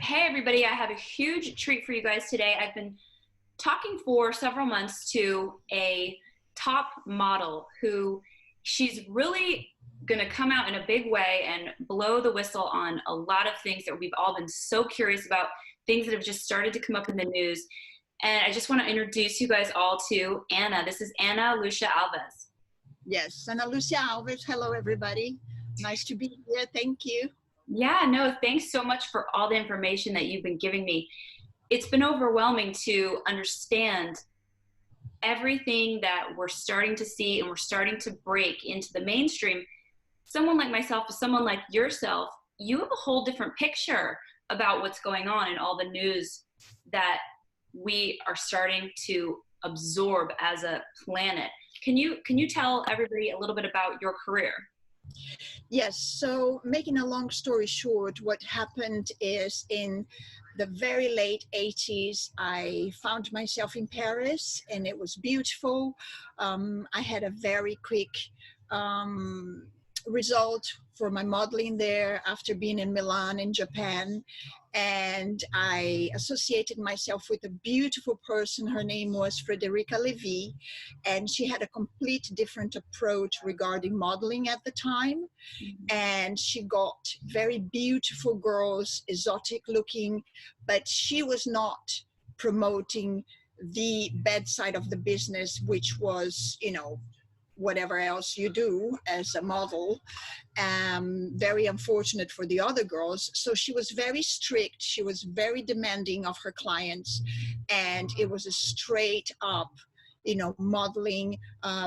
Hey everybody, I have a huge treat for you guys today. I've been talking for several months to a top model who she's really gonna come out in a big way and blow the whistle on a lot of things that we've all been so curious about, things that have just started to come up in the news. And I just want to introduce you guys all to Anna. This is Ana Lucia Alves. Yes, Ana Lucia Alves. Hello, everybody. Nice to be here. Thank you. Yeah, no, thanks so much for all the information that you've been giving me. It's been overwhelming to understand everything that we're starting to see and we're starting to break into the mainstream. Someone like myself, someone like yourself, you have a whole different picture about what's going on in all the news that we are starting to absorb as a planet. Can you tell everybody a little bit about your career? Yes, so making a long story short, what happened is in the very late 80s, I found myself in Paris and it was beautiful. I had a very quick result for my modeling there after being in Milan in Japan, and I associated myself with a beautiful person. Her name was Frederica Levy, and she had a complete different approach regarding modeling at the time. And she got very beautiful girls, exotic looking, but she was not promoting the bad side of the business, which was, whatever else you do as a model. Very unfortunate for the other girls. So she was very strict. She was very demanding of her clients. And it was a straight up, modeling,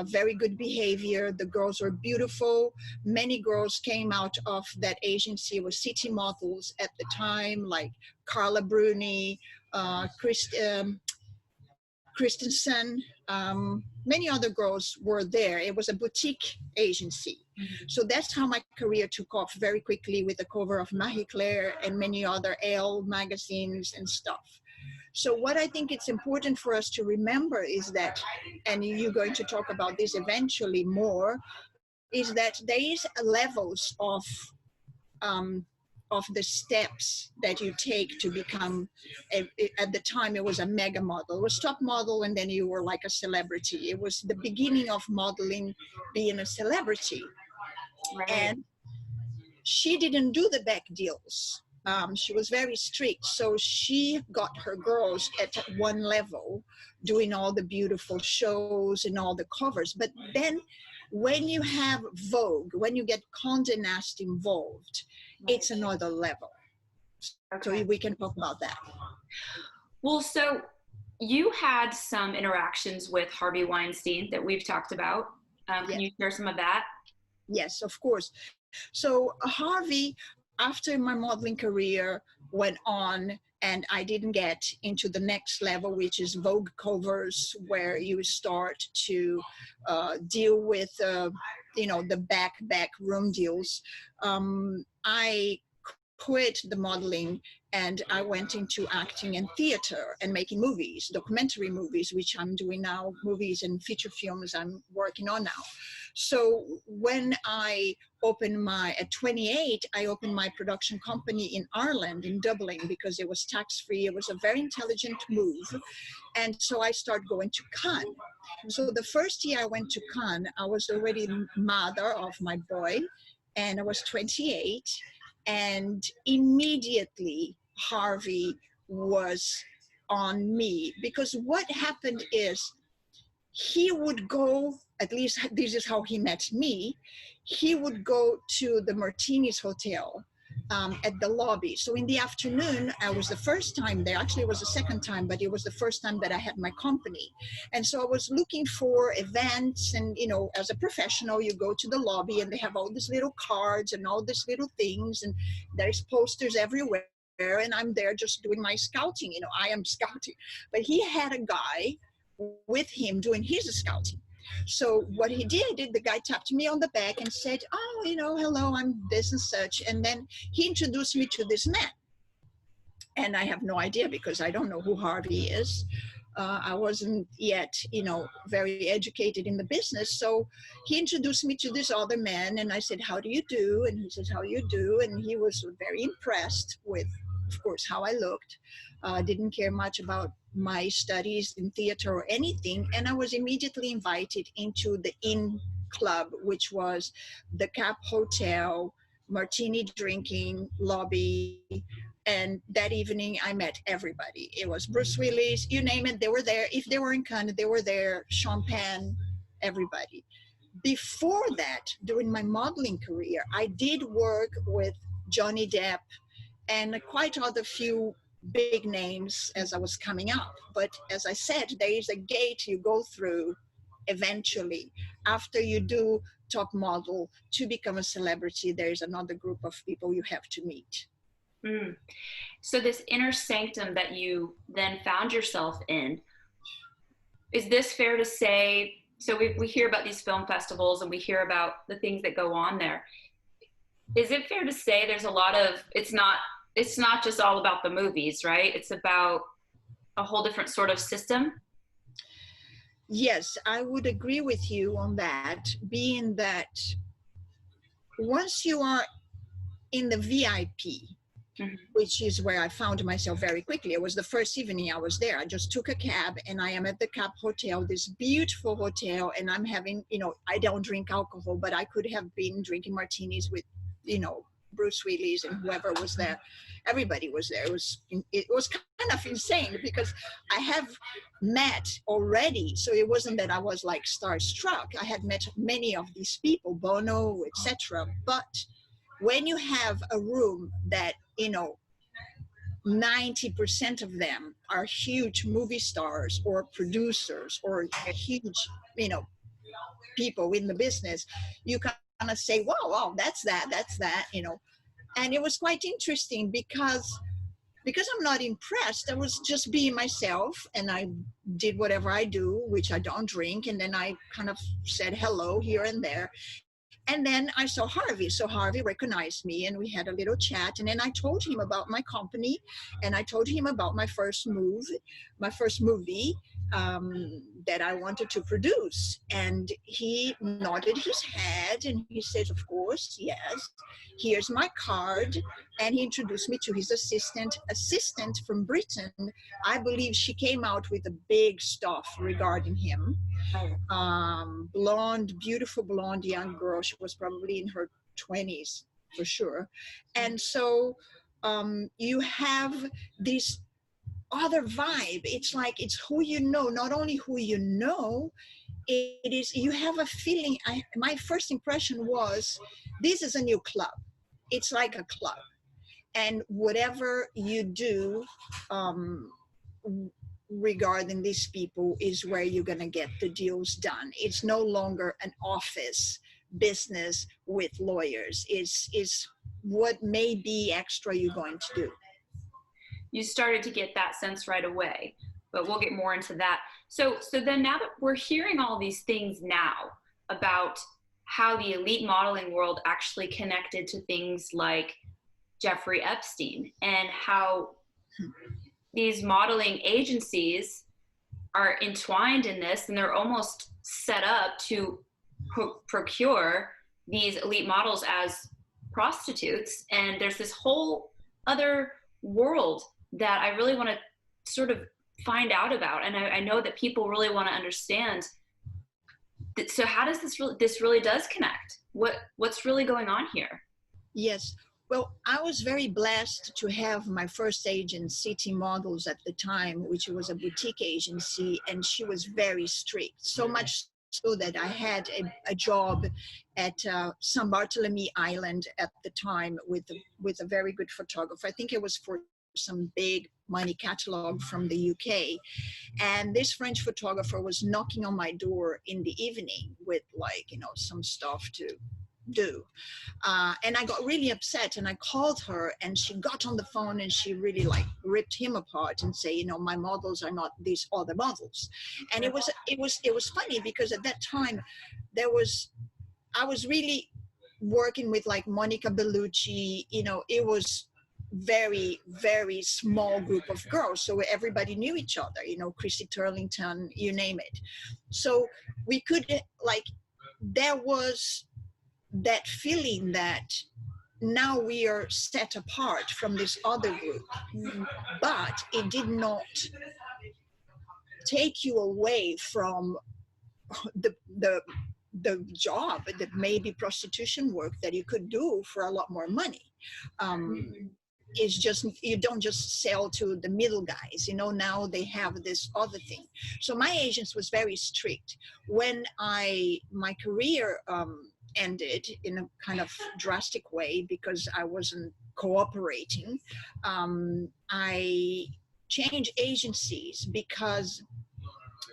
very good behavior. The girls were beautiful. Many girls came out of that agency. It was city models at the time, like Carla Bruni, Christensen, many other girls were there. It was a boutique agency. So that's how my career took off very quickly, with the cover of Marie Claire and many other Elle magazines and stuff. So what I think it's important for us to remember is that, and you're going to talk about this eventually more, is that there is levels of the steps that you take to become, at the time it was a mega model. It was top model, and then you were like a celebrity. It was the beginning of modeling being a celebrity. Right. And she didn't do the back deals. She was very strict. So she got her girls at one level, doing all the beautiful shows and all the covers. But then when you have Vogue, when you get Condé Nast involved, it's another level. Okay. So we can talk about that. Well, so you had some interactions with Harvey Weinstein that we've talked about. Can you share some of that? Yes, of course. So Harvey, after my modeling career went on, and I didn't get into the next level, which is Vogue covers, where you start to deal with, the back room deals. I quit the modeling and I went into acting and theater and making movies, documentary movies, which I'm doing now, movies and feature films I'm working on now. So when I opened at 28, I opened my production company in Ireland, in Dublin, because it was tax-free. It was a very intelligent move. And so I started going to Cannes. So the first year I went to Cannes, I was already mother of my boy, and I was 28. And immediately Harvey was on me, because what happened is he would go, at least this is how he met me, he would go to the Martinis Hotel at the lobby. So in the afternoon, I was the first time there. Actually, it was the second time, but it was the first time that I had my company. And so I was looking for events, and, as a professional, you go to the lobby and they have all these little cards and all these little things, and there's posters everywhere. And I'm there just doing my scouting. I am scouting. But he had a guy with him doing his scouting. So what he did, the guy tapped me on the back and said, oh, hello, I'm this and such. And then he introduced me to this man. And I have no idea, because I don't know who Harvey is. I wasn't yet, very educated in the business. So he introduced me to this other man, and I said, how do you do? And he says, how do you do? And he was very impressed with of course, how I looked. Didn't care much about my studies in theater or anything. And I was immediately invited into the Inn Club, which was the Cap Hotel martini drinking lobby. And that evening I met everybody. It was Bruce Willis, you name it, they were there. If they were in Cannes, they were there. Champagne, everybody. Before that, during my modeling career, I did work with Johnny Depp and quite other few big names as I was coming up. But as I said, there is a gate you go through eventually. After you do top model to become a celebrity, there is another group of people you have to meet. Mm. So this inner sanctum that you then found yourself in, is this fair to say? So we hear about these film festivals and we hear about the things that go on there. Is it fair to say there's a lot of, it's not just all about the movies, right? It's about a whole different sort of system? Yes, I would agree with you on that, being that once you are in the VIP, Mm-hmm. which is where I found myself very quickly. It was the first evening I was there. I just took a cab and I am at the Cap Hotel, this beautiful hotel, and I'm having, I don't drink alcohol, but I could have been drinking martinis with, Bruce Willis and whoever was there. Everybody was there. It was kind of insane because I have met already. So it wasn't that I was like starstruck. I had met many of these people, Bono, etc. But when you have a room that 90% of them are huge movie stars or producers or huge people in the business, you kind of say, wow, that's that. And it was quite interesting because I'm not impressed. I was just being myself and I did whatever I do, which I don't drink, and then I kind of said hello here and there. And then I saw Harvey. So Harvey recognized me and we had a little chat. And then I told him about my company and I told him about my first movie that I wanted to produce. And he nodded his head and he said, of course, yes, here's my card. And he introduced me to his assistant from Britain. I believe she came out with a big stuff regarding him. Blonde, beautiful blonde young girl. She was probably in her 20s for sure. And so you have this other vibe. It's like, it's who you know, not only who you know, it is, you have a feeling. My first impression was, this is a new club. It's like a club. And whatever you do, regarding these people is where you're going to get the deals done. It's no longer an office business with lawyers. It's what may be extra you're going to do. You started to get that sense right away, but we'll get more into that. So then now that we're hearing all these things now about how the elite modeling world actually connected to things like Jeffrey Epstein and how these modeling agencies are entwined in this and they're almost set up to procure these elite models as prostitutes. And there's this whole other world that I really want to sort of find out about. And I know that people really want to understand. So how does this really does connect? What's really going on here? Yes. Well, I was very blessed to have my first agent, City Models at the time, which was a boutique agency, and she was very strict, so much so that I had a job at San Bartolome Island at the time with a very good photographer. I think it was for some big money catalog from the UK. And this French photographer was knocking on my door in the evening with some stuff to do. And I got really upset and I called her and she got on the phone and she really ripped him apart and say, my models are not these other models. And it was funny because at that time I was really working with Monica Bellucci, it was very, very small group of girls. So everybody knew each other, Chrissy Turlington, you name it. So we could there was that feeling that now we are set apart from this other group, but it did not take you away from the the the job, that maybe prostitution work that you could do for a lot more money. um it's just, you don't just sell to the middle guys, you know. Now they have this other thing. So my agents was very strict. When my career ended in a kind of drastic way because I wasn't cooperating, I changed agencies because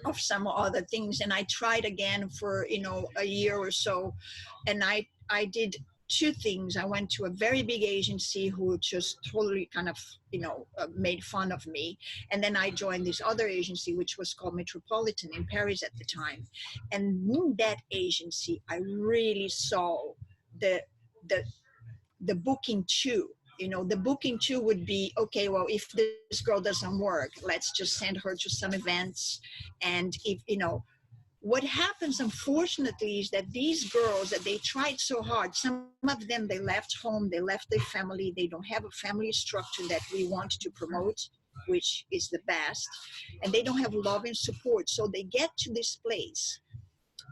of some other things, and I tried again for, you know, a year or so. And I did two things. I went to a very big agency who just totally kind of, you know, made fun of me. And then I joined this other agency, which was called Metropolitan in Paris at the time. And in that agency, I really saw the the the booking too. You know, the booking too would be, okay, well, if this girl doesn't work, let's just send her to some events. And if, you know, what happens, unfortunately, is that these girls, that they tried so hard, some of them, they left home, they left their family, they don't have a family structure that we want to promote, which is the best, and they don't have love and support. So they get to this place,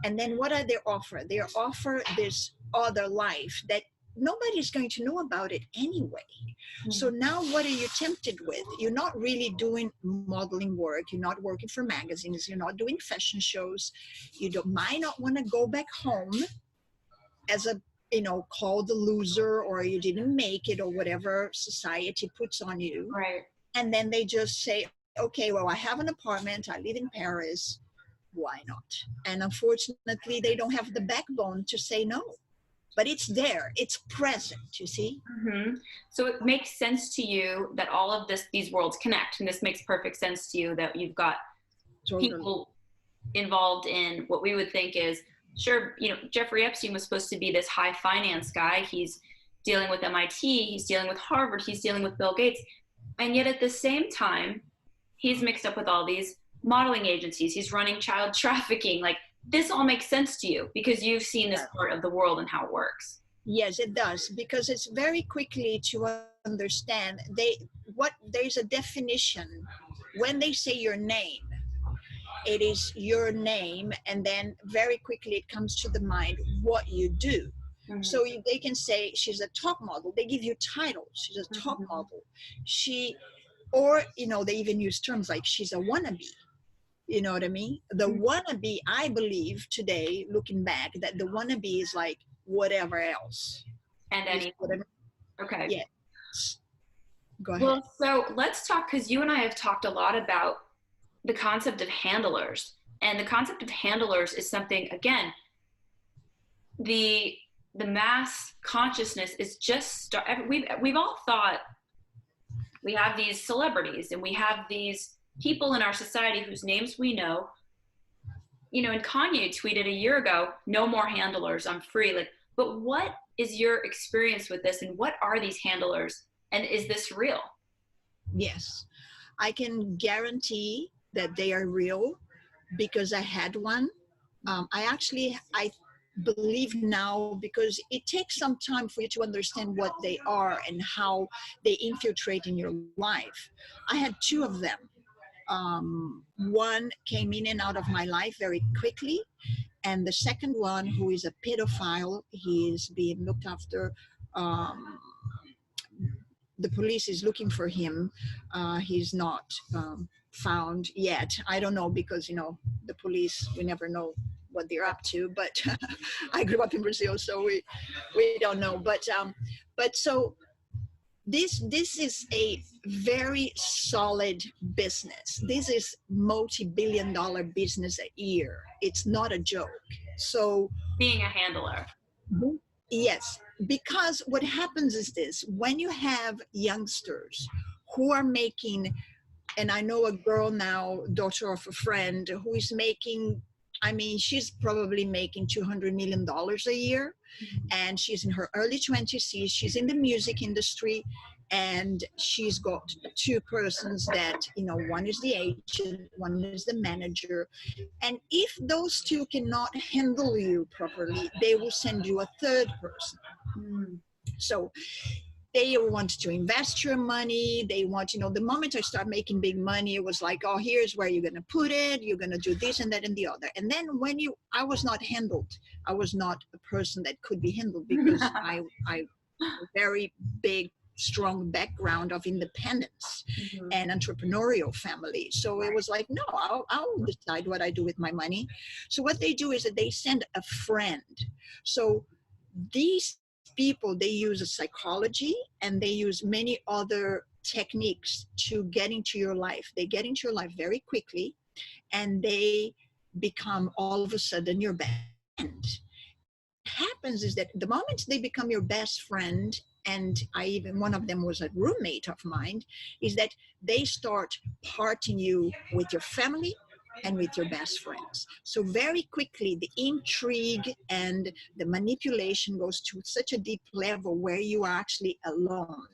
and then what are their offer? They offer this other life that nobody's going to know about it anyway. So now what are you tempted with? You're not really doing modeling work. You're not working for magazines. You're not doing fashion shows. You might not want to go back home as a, you know, called a loser, or you didn't make it, or whatever society puts on you. Right. And then they just say, okay, well, I have an apartment. I live in Paris. Why not? And unfortunately, they don't have the backbone to say no. But it's there, it's present, you see. So it makes sense to you that all of these worlds connect, and this makes perfect sense to you that you've got people involved in what we would think is, sure, you know, Jeffrey Epstein was supposed to be this high finance guy. He's dealing with MIT, he's dealing with Harvard, he's dealing with Bill Gates, and yet at the same time, he's mixed up with all these modeling agencies. He's running child trafficking. Like, this all makes sense to you because you've seen this part of the world and how it works. Yes, it does, because it's very quickly to understand. There's a definition. When they say your name, it is your name, and then very quickly it comes to the mind what you do. So they can say she's a top model. They give you titles. She's a top model. Or, you know, they even use terms like she's a wannabe. You know what I mean? The wannabe, I believe today, looking back, that the wannabe is like whatever else. And anything. Okay. Yeah. Go ahead. Well, so let's talk, because you and I have talked a lot about the concept of handlers. And the concept of handlers is something, again, the mass consciousness is just, we've all thought we have these celebrities and we have these people in our society whose names we know, you know, and Kanye tweeted a year ago, no more handlers, I'm free. Like, but what is your experience with this, and what are these handlers, and is this real? Yes, I can guarantee that they are real because I had one. I believe now, because it takes some time for you to understand what they are and how they infiltrate in your life. I had two of them. One came in and out of my life very quickly, and the second one, who is a pedophile, he is being looked after. The police is looking for him. He's not found yet. I don't know, because, you know, the police, we never know what they're up to, but I grew up in Brazil, so we don't know. But so this is a very solid business. This is multi-billion-dollar business a year. It's not a joke. So being a handler. Yes, because what happens is this: when you have youngsters who are making, and I know a girl now, daughter of a friend, who is making, I mean, she's probably making $200 million a year, and she's in her early 20s. She's in the music industry, and she's got two persons that, you know, one is the agent, one is the manager. And if those two cannot handle you properly, they will send you a third person. So they want to invest your money. They want, the moment I start making big money, it was like, oh, here's where you're going to put it. You're going to do this and that and the other. And then I was not handled. I was not a person that could be handled because I very big, strong background of independence and entrepreneurial family. So it was like, no, I'll decide what I do with my money. So what they do is that they send a friend. So these people, they use a psychology and they use many other techniques to get into your life. They get into your life very quickly and they become all of a sudden your best friend. Happens is that the moment they become your best friend, and one of them was a roommate of mine, is that they start parting you with your family and with your best friends. So very quickly, the intrigue and the manipulation goes to such a deep level where you are actually alone.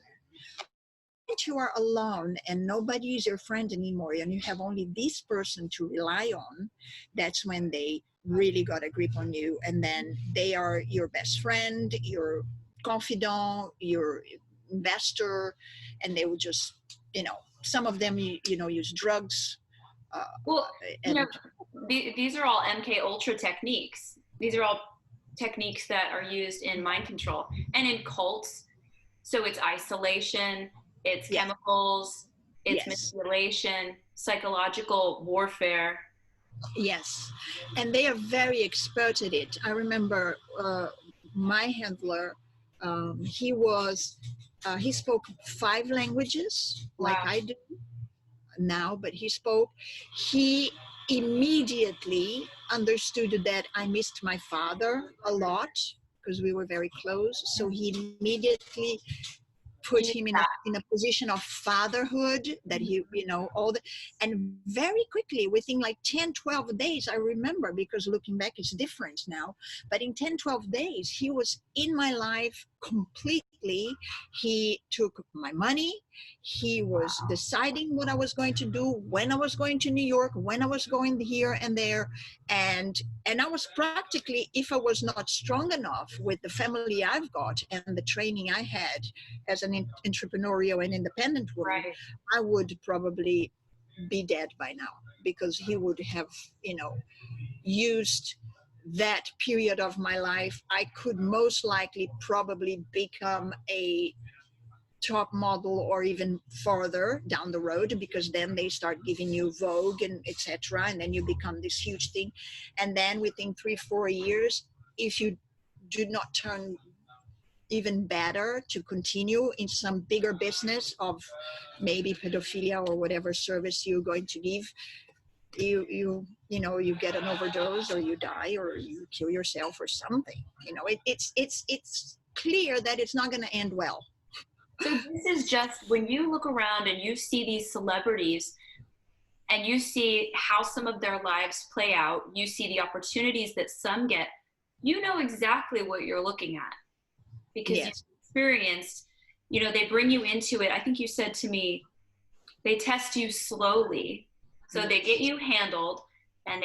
If you are alone and nobody is your friend anymore and you have only this person to rely on, that's when they really got a grip on you, and then they are your best friend, your confidant, your investor, and they will just, some of them, use drugs. Well, And these are all MK Ultra techniques. These are all techniques that are used in mind control and in cults. So it's isolation, it's chemicals, it's manipulation, psychological warfare. Yes, and they are very expert at it. I remember my handler, he spoke 5 languages like I do now, but he immediately understood that I missed my father a lot because we were very close. So he immediately put him in a position of fatherhood that he, and very quickly, within like 10-12 days, I remember, because looking back it's different now, but in 10-12 days he was in my life completely. He took my money. He was deciding what I was going to do, when I was going to New York, when I was going here and there, and I was practically, if I was not strong enough with the family I've got and the training I had as an entrepreneurial and independent woman, I would probably be dead by now, because he would have, used that period of my life. I could most likely probably become a top model or even farther down the road, because then they start giving you Vogue and etc., and then you become this huge thing. And then within 3-4 years, if you do not turn even better to continue in some bigger business of maybe pedophilia or whatever service you're going to give, you get an overdose, or you die, or you kill yourself or something. It's clear that it's not going to end well. So this is just, when you look around and you see these celebrities and you see how some of their lives play out, you see the opportunities that some get, you know exactly what you're looking at, because you've experienced, they bring you into it. I think you said to me, they test you slowly. So they get you handled and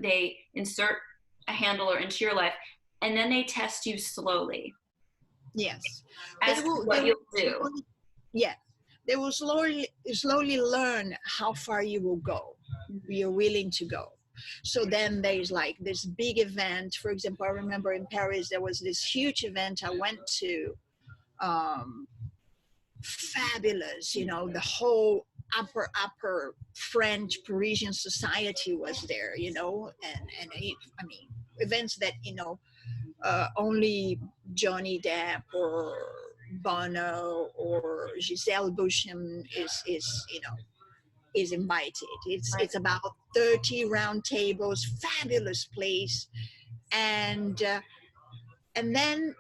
they insert a handler into your life, and then they test you slowly. Yes. As to what you'll do. Yeah. They will slowly learn how far you will go. You're willing to go. So then there's like this big event. For example, I remember in Paris, there was this huge event I went to. Fabulous, the whole upper French Parisian society was there, and events that, only Johnny Depp or Bono or Giselle Bündchen is invited. It's about 30 round tables, fabulous place, and then,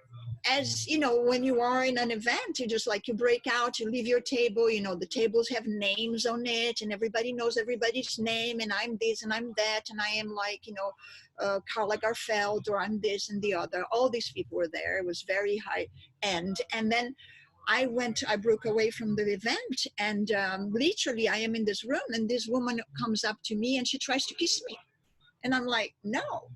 as when you are in an event, you break out, you leave your table, the tables have names on it and everybody knows everybody's name, and I'm this and I'm that, and I am like, Carla Garfeld, or I'm this and the other. All these people were there. It was very high end. And then I broke away from the event, and literally I am in this room, and this woman comes up to me and she tries to kiss me. And I'm like, no.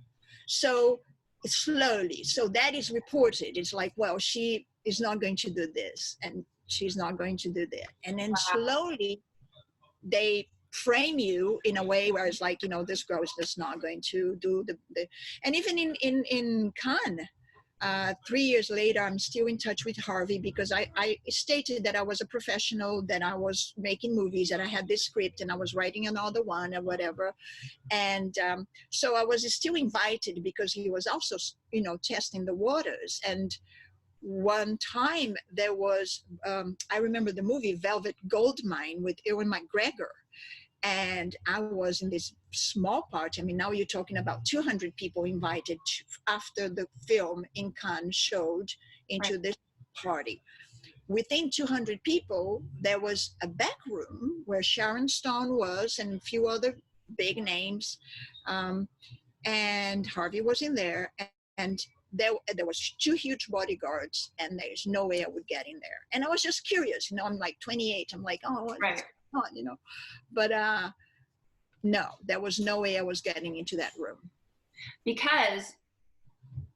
So slowly. So that is reported. It's like, well, she is not going to do this, and she's not going to do that. And then Wow. slowly they frame you in a way where it's like, this girl is just not going to do the and even in Cannes, 3 years later, I'm still in touch with Harvey because I stated that I was a professional, that I was making movies, that I had this script and I was writing another one or whatever. And so I was still invited because he was also, testing the waters. And one time there was, I remember the movie Velvet Goldmine with Ewan McGregor. And I was in this small part. I mean, now you're talking about 200 people invited after the film in Cannes showed into Right. this party. Within 200 people, there was a back room where Sharon Stone was and a few other big names. And Harvey was in there. And there was 2 huge bodyguards, and there's no way I would get in there. And I was just curious, I'm like 28. I'm like, oh, what's Right. going on, But no, there was no way I was getting into that room. Because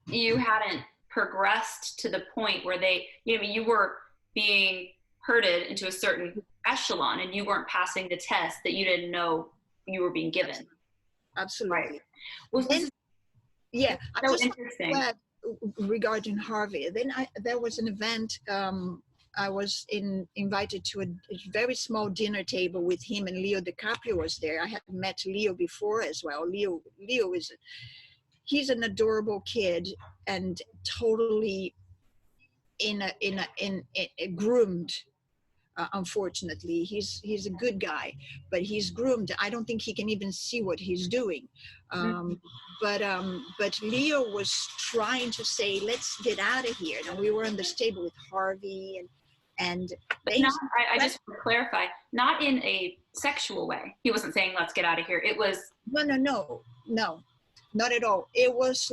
you hadn't progressed to the point where you were being herded into a certain echelon and you weren't passing the test that you didn't know you were being given. Absolutely. Right. Well, this is I'm so just interesting. glad regarding Harvey. Then there was an event. I was invited to a very small dinner table with him, and Leo DiCaprio was there. I had met Leo before as well. Leo he's an adorable kid and totally groomed. Unfortunately, he's a good guy, but he's groomed. I don't think he can even see what he's doing. But Leo was trying to say, "Let's get out of here." And we were on this table with Harvey and but they. I just want to clarify, not in a sexual way. He wasn't saying, "Let's get out of here." It was No, not at all. It was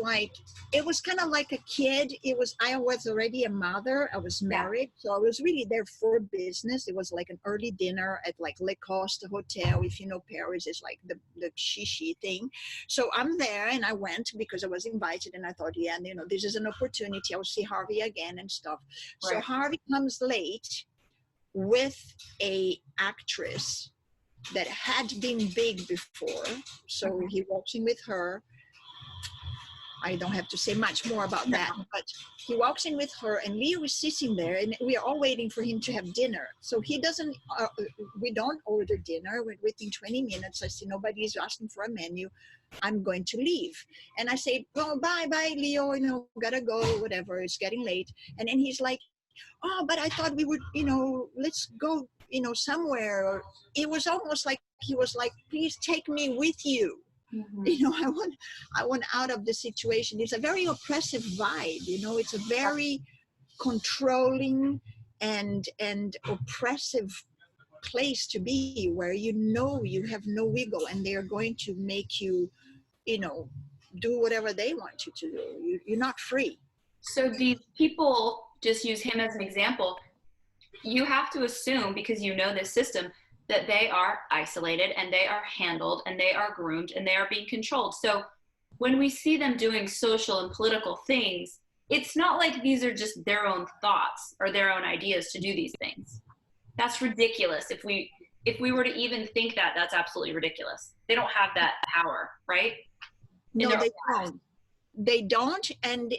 kind of like a kid. I was already a mother. I was married, so I was really there for business. It was like an early dinner at like Le Coste Hotel. If you know Paris, it's like the shishi thing. So I'm there, and I went because I was invited, and I thought, yeah, this is an opportunity. I'll see Harvey again and stuff. Right. So Harvey comes late with a actress that had been big before. So he walks in with her. I don't have to say much more about that, but he walks in with her, and Leo is sitting there, and we are all waiting for him to have dinner. So he doesn't, we don't order dinner. Within 20 minutes, I see nobody's asking for a menu. I'm going to leave. And I say, oh, bye, Leo, gotta go, whatever, it's getting late. And then he's like, oh, but I thought we would, let's go, somewhere. Or it was almost like he was like, please take me with you. I want out of the situation. It's a very oppressive vibe, it's a very controlling and oppressive place to be, where you have no wiggle, and they're going to make you, do whatever they want you to do. You're not free. So these people, just use him as an example, you have to assume, because you know this system, that they are isolated and they are handled and they are groomed and they are being controlled. So when we see them doing social and political things, it's not like these are just their own thoughts or their own ideas to do these things. That's ridiculous. If we were to even think that, that's absolutely ridiculous. They don't have that power, right? No, they don't. They don't. And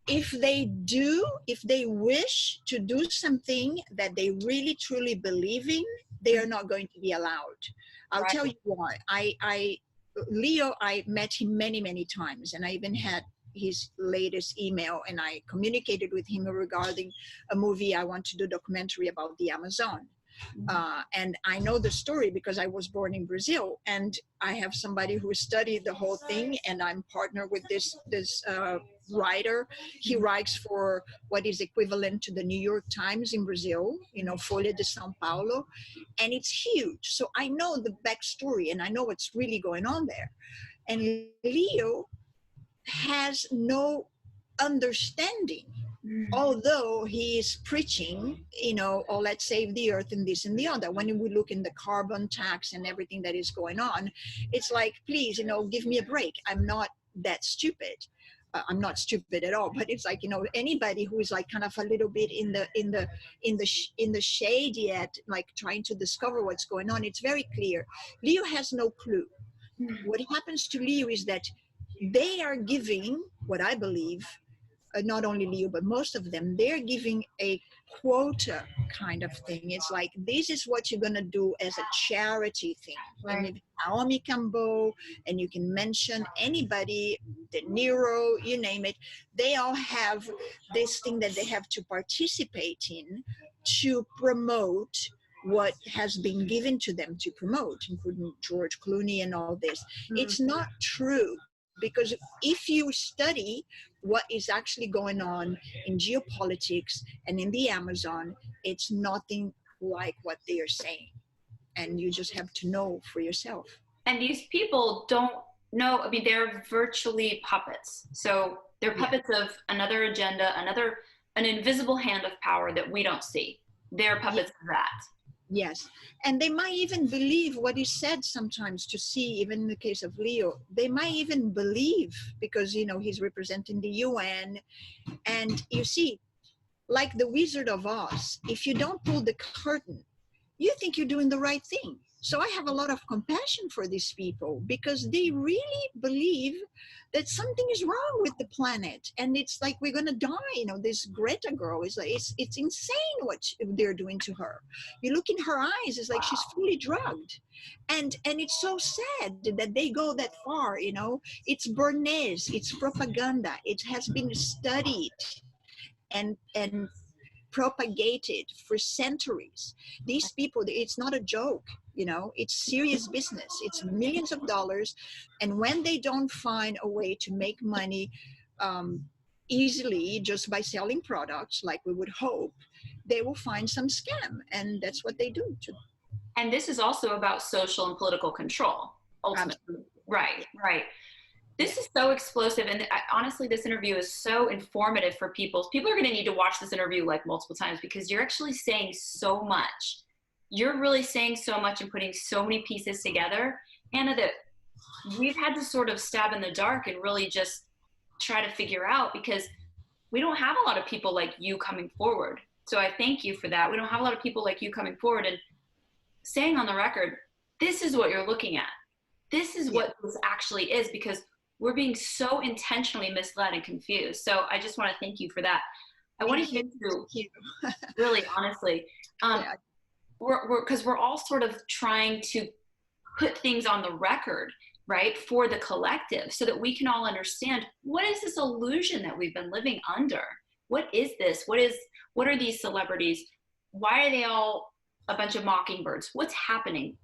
if they do, if they wish to do something that they really truly believe in, they are not going to be allowed. I'll tell you why. Leo, I met him many, many times, and I even had his latest email, and I communicated with him regarding a movie. I want to do a documentary about the Amazon. And I know the story because I was born in Brazil, and I have somebody who studied the whole thing, and I'm partnered with this writer. He writes for what is equivalent to the New York Times in Brazil, Folha de São Paulo, and it's huge. So I know the backstory, and I know what's really going on there. And Leo has no understanding, although he is preaching, oh, let's save the earth and this and the other. When we look in the carbon tax and everything that is going on, it's like, please, give me a break. I'm not that stupid. I'm not stupid at all, but it's like, anybody who is like kind of a little bit in the shade yet, like trying to discover what's going on, it's very clear. Leo has no clue. What happens to Leo is that they are giving, what I believe, not only Leo, but most of them, they're giving a quota kind of thing. It's like, this is what you're going to do as a charity thing. Right. And if Naomi Campbell, and you can mention anybody, De Niro, you name it, they all have this thing that they have to participate in to promote what has been given to them to promote, including George Clooney and all this. It's not true, because if you study what is actually going on in geopolitics and in the Amazon, it's nothing like what they are saying. And you just have to know for yourself. And these people don't know, I mean, they're virtually puppets. So they're puppets of another agenda, an invisible hand of power that we don't see. They're puppets of that. Yes. And they might even believe what is said sometimes, to see, even in the case of Leo, they might even believe, because, he's representing the UN. And you see, like the Wizard of Oz, if you don't pull the curtain, you think you're doing the right thing. So I have a lot of compassion for these people, because they really believe that something is wrong with the planet, and it's like, we're going to die. This Greta girl is like, it's insane what they're doing to her. You look in her eyes, it's like she's fully drugged, and it's so sad that they go that far. It's Bernays, it's propaganda. It has been studied and propagated for centuries. These people, it's not a joke. It's serious business. It's millions of dollars. And when they don't find a way to make money easily just by selling products, like we would hope, they will find some scam. And that's what they do. And this is also about social and political control, ultimately. Absolutely. Right. This is so explosive. And honestly, this interview is so informative for people. People are going to need to watch this interview like multiple times, because you're actually saying so much. You're really saying so much and putting so many pieces together, Anna, that we've had to sort of stab in the dark and really just try to figure out, because we don't have a lot of people like you coming forward. So I thank you for that. We don't have a lot of people like you coming forward and saying on the record, this is what you're looking at. This is what this actually is, because we're being so intentionally misled and confused. So I just want to thank you for that. I want to get into, really honestly, we're all sort of trying to put things on the record, right, for the collective, so that we can all understand, what is this illusion that we've been living under? What is this? What are these celebrities? Why are they all a bunch of mockingbirds? What's happening?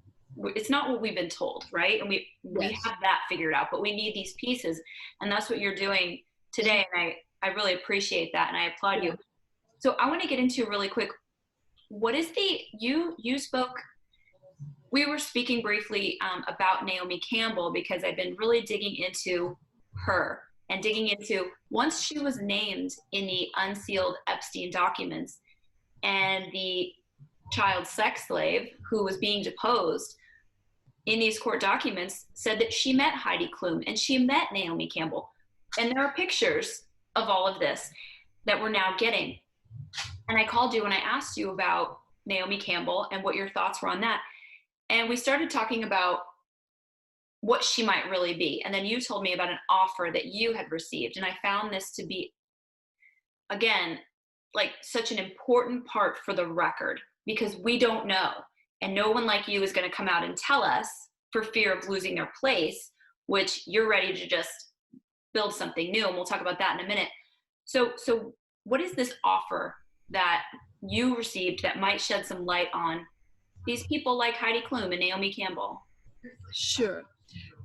It's not what we've been told, right? And we have that figured out, but we need these pieces. And that's what you're doing today. And I really appreciate that. And I applaud you. So I want to get into really quick, what is you spoke, we were speaking briefly about Naomi Campbell, because I've been really digging into her and digging into, once she was named in the unsealed Epstein documents, and the child sex slave who was being deposed in these court documents said that she met Heidi Klum and she met Naomi Campbell. And there are pictures of all of this that we're now getting. And I called you and I asked you about Naomi Campbell and what your thoughts were on that. And we started talking about what she might really be. And then you told me about an offer that you had received. And I found this to be, again, like such an important part for the record, because we don't know. And no one like you is going to come out and tell us, for fear of losing their place, which you're ready to just build something new. And we'll talk about that in a minute. So what is this offer that you received that might shed some light on these people like Heidi Klum and Naomi Campbell? Sure.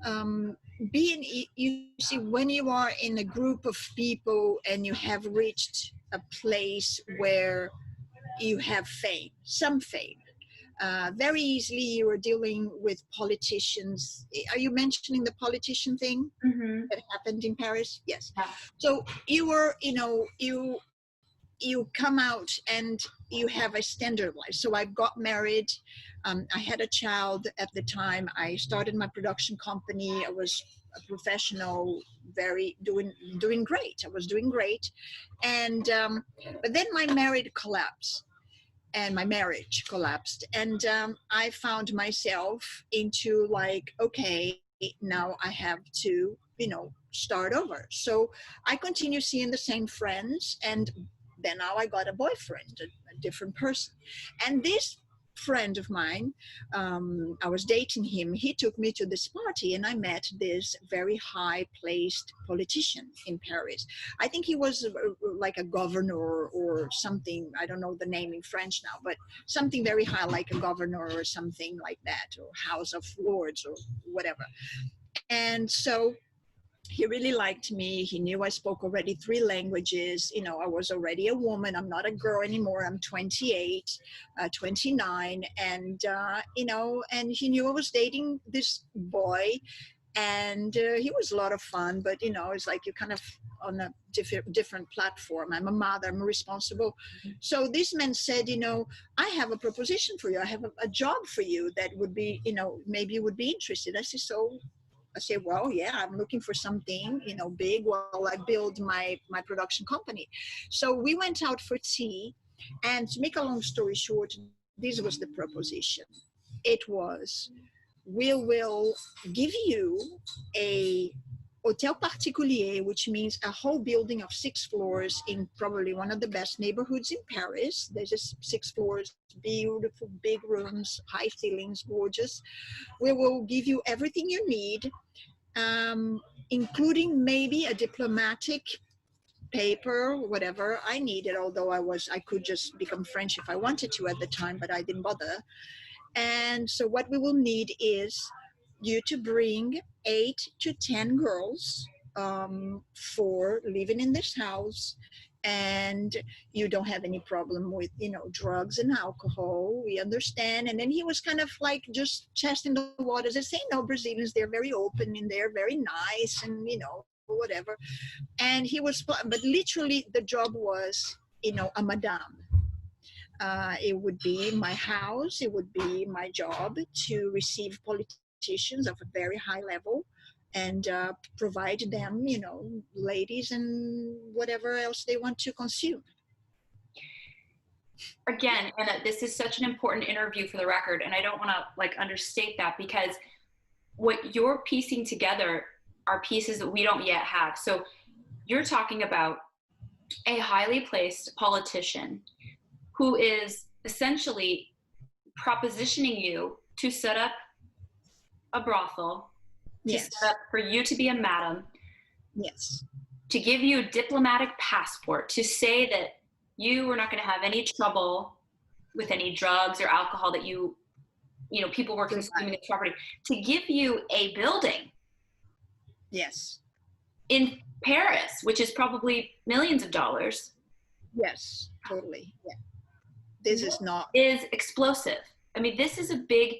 You see, when you are in a group of people and you have reached a place where you have fame, some fame, very easily you are dealing with politicians. Are you mentioning the politician thing that happened in Paris? Yes. Yeah. So you were, you come out and you have a standard life. So I got married. I had a child at the time. I started my production company. I was a professional, very doing great. I was doing great, and but then my marriage collapsed, and I found myself into like, okay, now I have to, start over. So I continue seeing the same friends, and then now I got a boyfriend, a different person. And this friend of mine, I was dating him. He took me to this party, and I met this very high placed politician in Paris. I think he was like a governor or something. I don't know the name in French now, but something very high, like a governor or something like that, or House of Lords or whatever. And so he really liked me. He knew I spoke already 3 languages. I was already a woman. I'm not a girl anymore. I'm 28, 29. And, and he knew I was dating this boy. And he was a lot of fun, but, it's like you're kind of on a different platform. I'm a mother. I'm responsible. So this man said, I have a proposition for you. I have a job for you that would be, maybe you would be interested. I said, well, yeah, I'm looking for something, big while I build my production company. So we went out for tea, and to make a long story short, this was the proposition. It was, we will give you a hotel particulier, which means a whole building of 6 floors in probably one of the best neighborhoods in Paris. There's just 6 floors, beautiful, big rooms, high ceilings, gorgeous. We will give you everything you need, including maybe a diplomatic paper, whatever I needed, although I could just become French if I wanted to at the time, but I didn't bother. And so what we will need is you to bring 8 to 10 girls for living in this house, and you don't have any problem with drugs and alcohol, we understand. And then he was kind of like just testing the waters and saying, no, Brazilians, they're very open and they're very nice, and whatever. And he was, but literally the job was a madame. It would be my house, it would be my job to receive politicians of a very high level and provide them, ladies and whatever else they want to consume. Again, Anna, this is such an important interview for the record, and I don't want to understate that, because what you're piecing together are pieces that we don't yet have. So you're talking about a highly placed politician who is essentially propositioning you to set up a brothel, yes, to set up for you to be a madam, yes, to give you a diplomatic passport, to say that you were not going to have any trouble with any drugs or alcohol that people were consuming the property, to give you a building. Yes. In Paris, which is probably millions of dollars. Yes, totally. Yeah. This is explosive. I mean, this is a big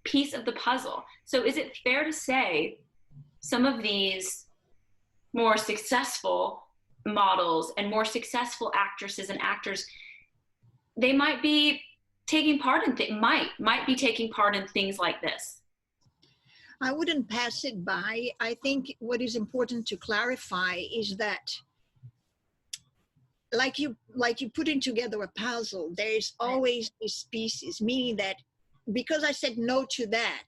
piece of the puzzle. So is it fair to say some of these more successful models and more successful actresses and actors, they might be taking part in might be taking part in things like this? I wouldn't pass it by. I think what is important to clarify is that like you putting together a puzzle, there's always these pieces, meaning that because I said no to that,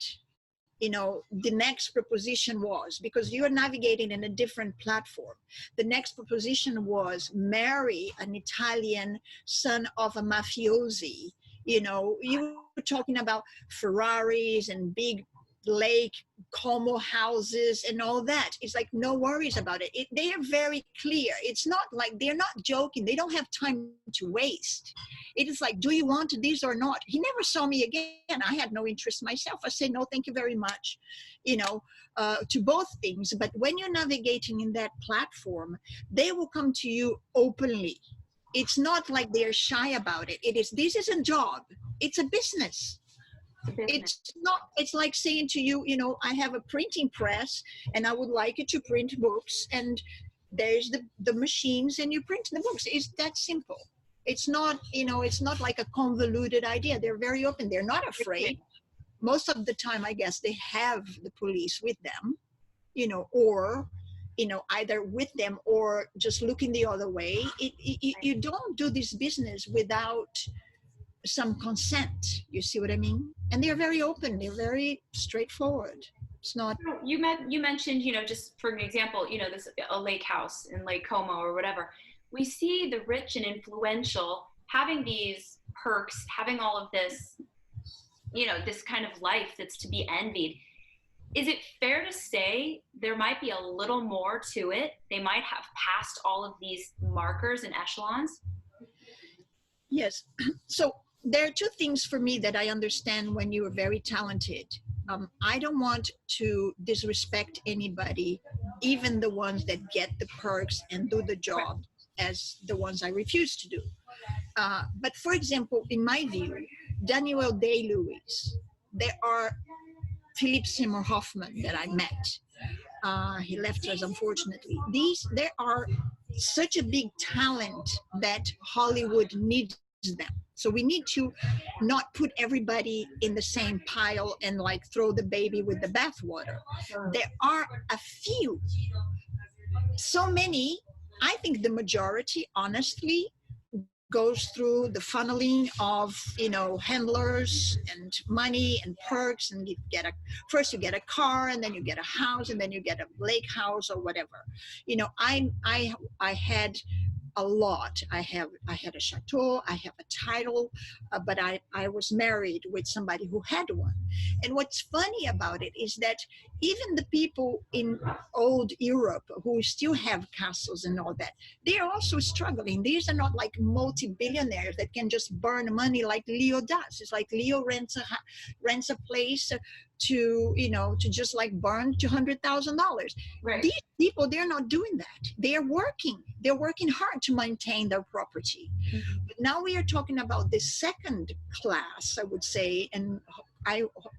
the next proposition was, because you're navigating in a different platform, the next proposition was marry an Italian son of a mafiosi. You were talking about Ferraris and big Lake Como houses and all that. It's like, no worries about it. They are very clear. It's not like, they're not joking. They don't have time to waste. It is like, do you want this or not? He never saw me again. I had no interest myself. I said, no, thank you very much, to both things. But when you're navigating in that platform, they will come to you openly. It's not like they're shy about it. This is a job. It's a business. It's like saying to you, I have a printing press and I would like it to print books, and there's the machines, and you print the books. It's that simple. It's not, it's not like a convoluted idea. They're very open. They're not afraid. Most of the time, I guess, they have the police with them, or either with them or just looking the other way. You don't do this business without some consent. You see what I mean? And they're very open. They're very straightforward. It's not. You mentioned, just for an example, this a lake house in Lake Como or whatever. We see the rich and influential having these perks, having all of this, this kind of life that's to be envied. Is it fair to say there might be a little more to it? They might have passed all of these markers and echelons? Yes. So there are two things for me that I understand when you are very talented. I don't want to disrespect anybody, even the ones that get the perks and do the job, as the ones I refuse to do. But for example, in my view, Daniel Day-Lewis, there are Philip Seymour Hoffman that I met. He left us, unfortunately. There are such a big talent that Hollywood needs them. So we need to not put everybody in the same pile and like throw the baby with the bathwater. There are a few, so many. I think the majority, honestly, goes through the funneling of handlers and money and perks, and first you get a car, and then you get a house, and then you get a lake house or whatever. I had a lot. I had a chateau, I have a title, but I was married with somebody who had one. And what's funny about it is that even the people in old Europe who still have castles and all that, they're also struggling. These are not like multi-billionaires that can just burn money like Leo does. It's like Leo rents a place to just like burn $200,000. Right. These people, they're not doing that. They're working hard to maintain their property. Mm-hmm. But now we are talking about the second class, I would say, and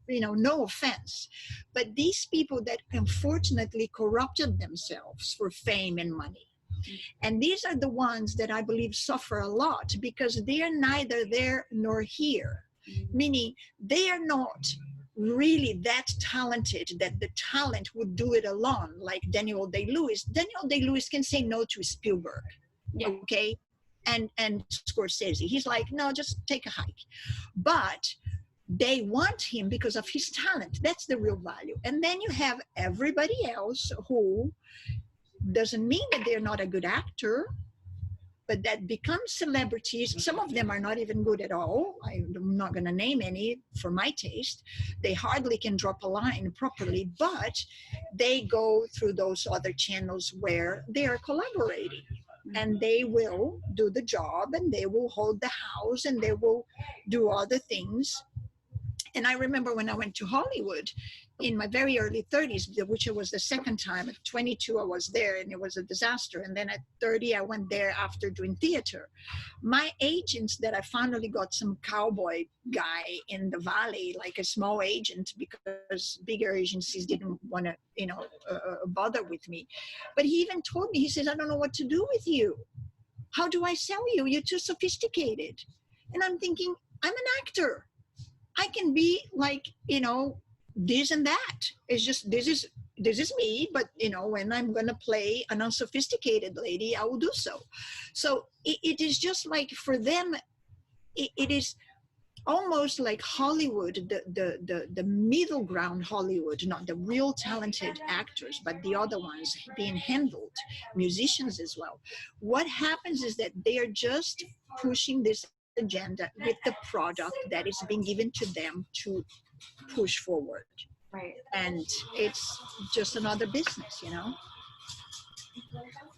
no offense, but these people that unfortunately corrupted themselves for fame and money. And these are the ones that I believe suffer a lot, because they are neither there nor here, meaning they are not really that talented that the talent would do it alone, like Daniel Day-Lewis. Daniel Day-Lewis can say no to Spielberg, okay, and Scorsese. He's like, no, just take a hike. But they want him because of his talent. That's the real value. And then you have everybody else who doesn't mean that they're not a good actor, but that become celebrities. Some of them are not even good at all. I'm not going to name any for my taste. They hardly can drop a line properly, but they go through those other channels where they are collaborating, and they will do the job, and they will hold the house, and they will do other things. And I remember when I went to Hollywood in my very early 30s, which was the second time. At 22, I was there, and it was a disaster. And then at 30, I went there after doing theater. My agents, that I finally got some cowboy guy in the Valley, like a small agent, because bigger agencies didn't want to, bother with me. But he even told me, he says, I don't know what to do with you. How do I sell you? You're too sophisticated. And I'm thinking, I'm an actor. I can be like, this and that. It's just, this is me, but when I'm going to play an unsophisticated lady, I will do so. So it is just like, for them, it is almost like Hollywood, the middle ground Hollywood, not the real talented actors, but the other ones being handled, musicians as well. What happens is that they are just pushing this agenda with the product that is being given to them to push forward. Right. And it's just another business,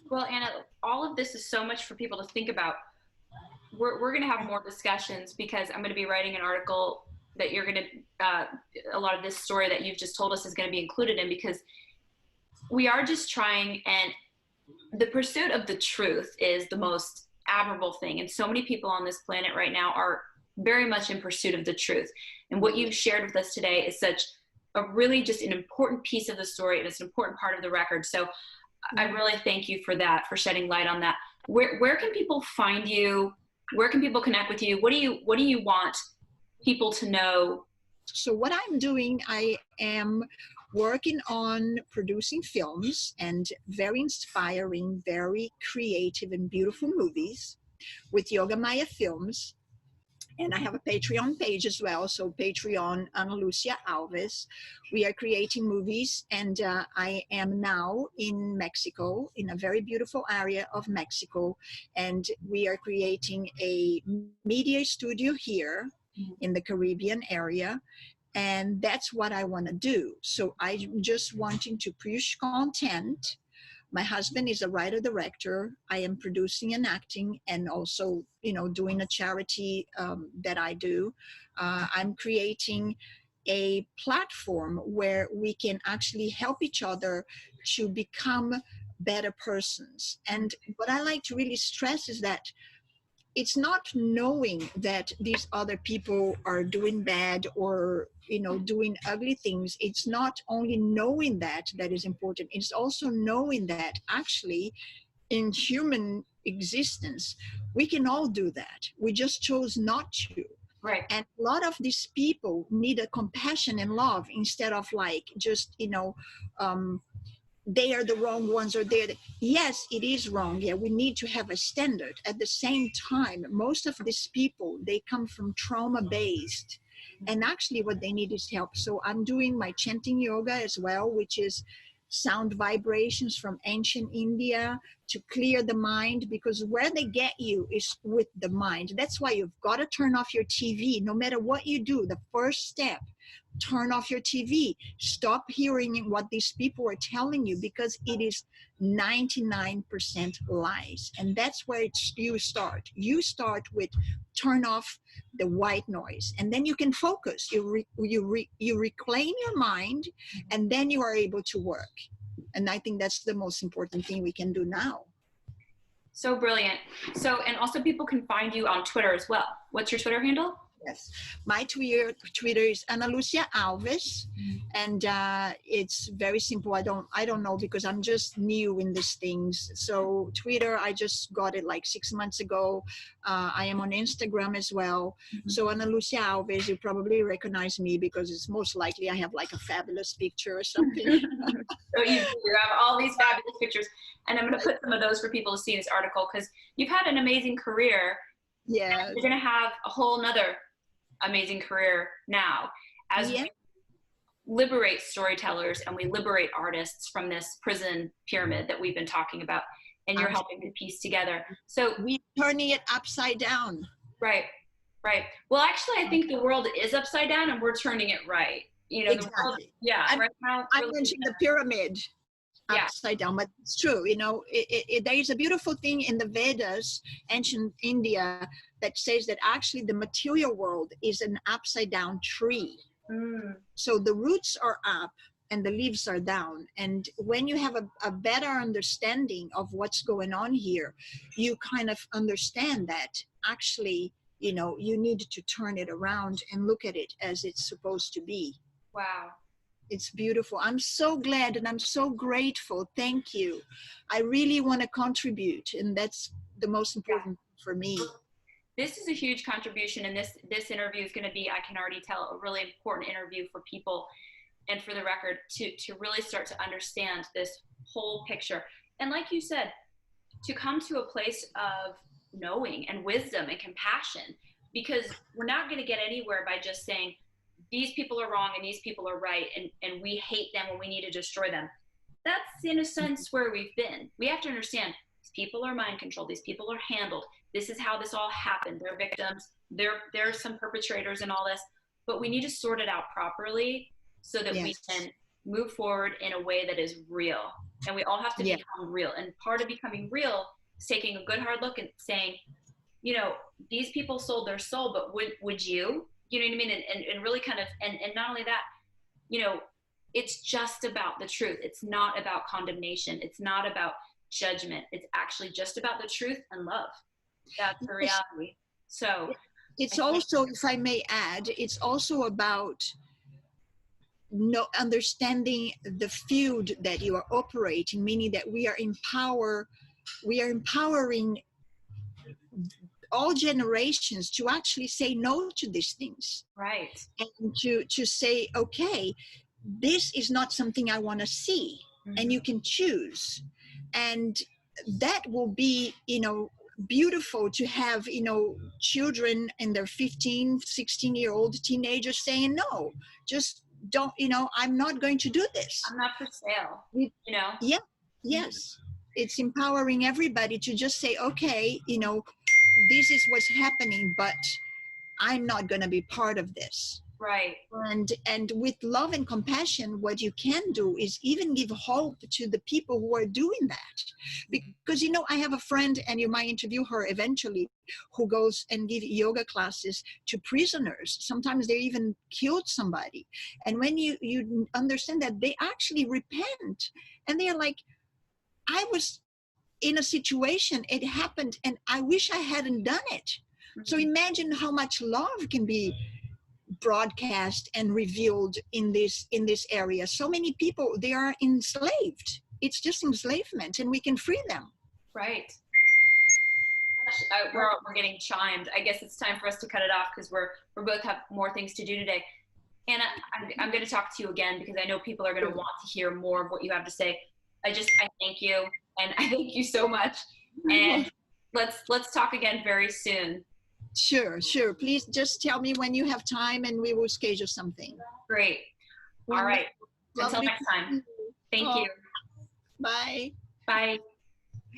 Well, Ana, all of this is so much for people to think about. We're going to have more discussions, because I'm going to be writing an article that you're going to, a lot of this story that you've just told us is going to be included in, because we are just trying, and the pursuit of the truth is the most admirable thing. And so many people on this planet right now are very much in pursuit of the truth. And what you've shared with us today is such a really just an important piece of the story, and it's an important part of the record. So I really thank you for that, for shedding light on that. Where can people find you? Where can people connect with you? What do you want people to know? So what I'm doing, I am working on producing films and very inspiring, very creative and beautiful movies with Yoga Maya Films. And I have a Patreon page as well. So Patreon, Ana Lucia Alves. We are creating movies, and I am now in Mexico, in a very beautiful area of Mexico. And we are creating a media studio here in the Caribbean area. And that's what I want to do. So I'm just wanting to push content. My husband is a writer director. I am producing and acting, and also, doing a charity that I do. I'm creating a platform where we can actually help each other to become better persons. And what I like to really stress is that it's not knowing that these other people are doing bad or doing ugly things. It's not only knowing that is important, it's also knowing that actually in human existence we can all do that. We just chose not to. Right. And a lot of these people need a compassion and love instead of like just they are the wrong ones, or yes, it is wrong. Yeah, we need to have a standard. At the same time, most of these people, they come from trauma based, and actually what they need is help. So I'm doing my chanting yoga as well, which is sound vibrations from ancient India to clear the mind, because where they get you is with the mind. That's why you've got to turn off your TV. No matter what you do, the first step, turn off your TV. Stop hearing what these people are telling you, because it is 99% lies. And that's where you start. You start with turn off the white noise, and then you can focus. You reclaim your mind, and then you are able to work. And I think that's the most important thing we can do now. So brilliant. So, and also people can find you on Twitter as well. What's your Twitter handle? Yes, my Twitter is Ana Lucia Alves, and it's very simple. I don't know, because I'm just new in these things. So Twitter, I just got it like 6 months ago. I am on Instagram as well. So Ana Lucia Alves, you probably recognize me because it's most likely I have like a fabulous picture or something. So you have all these fabulous pictures, and I'm going to put some of those for people to see in this article, because you've had an amazing career. Yeah, you're going to have a whole nother amazing career now as we liberate storytellers and we liberate artists from this prison pyramid that we've been talking about, and you're helping to piece together. So we're turning it upside down. Right. Well, actually, I think the world is upside down and we're turning it right. Exactly. The world, right now I'm mentioning the pyramid upside down, but it's true. There is a beautiful thing in the Vedas, ancient India, that says that actually the material world is an upside down tree. So the roots are up and the leaves are down. And when you have a better understanding of what's going on here, you kind of understand that actually, you need to turn it around and look at it as it's supposed to be. Wow. It's beautiful. I'm so glad and I'm so grateful. Thank you. I really want to contribute, and that's the most important for me. This is a huge contribution, and this interview is going to be, I can already tell, a really important interview for people, and for the record, to really start to understand this whole picture. And like you said, to come to a place of knowing and wisdom and compassion, because we're not going to get anywhere by just saying these people are wrong and these people are right, and we hate them and we need to destroy them. That's in a sense where we've been. We have to understand these people are mind controlled. These people are handled. This is how this all happened. They're victims. There are some perpetrators in all this, but we need to sort it out properly so that we can move forward in a way that is real. And we all have to become real. And part of becoming real is taking a good hard look and saying, these people sold their soul, but would you? You know what I mean? And really kind of, and not only that, it's just about the truth. It's not about condemnation. It's not about judgment. It's actually just about the truth and love. That's the reality. So it's also, if I may add, it's also about understanding the field that you are operating, meaning that we are empowering all generations to actually say no to these things. Right. And to say, okay, this is not something I want to see. Mm-hmm. And you can choose. And that will be, beautiful to have, children in their 15, 16-year-old teenagers saying, no, just don't, I'm not going to do this. I'm not for sale, Yeah. Yes. It's empowering everybody to just say, okay, this is what's happening, but I'm not going to be part of this. Right. And with love and compassion, what you can do is even give hope to the people who are doing that. Because, I have a friend, and you might interview her eventually, who goes and give yoga classes to prisoners. Sometimes they even killed somebody. And when you understand that, they actually repent. And they're like, I was in a situation, it happened, and I wish I hadn't done it. Mm-hmm. So imagine how much love can be broadcast and revealed in this area. So many people, they are enslaved. It's just enslavement, and we can free them. Right. We're getting chimed. I guess it's time for us to cut it off, because we're both have more things to do today. Anna, I'm going to talk to you again, because I know people are going to want to hear more of what you have to say. I thank you, and I thank you so much. And let's talk again very soon. Sure. Please just tell me when you have time, and we will schedule something. Great. All right. Until next time. Thank you. Bye. Bye.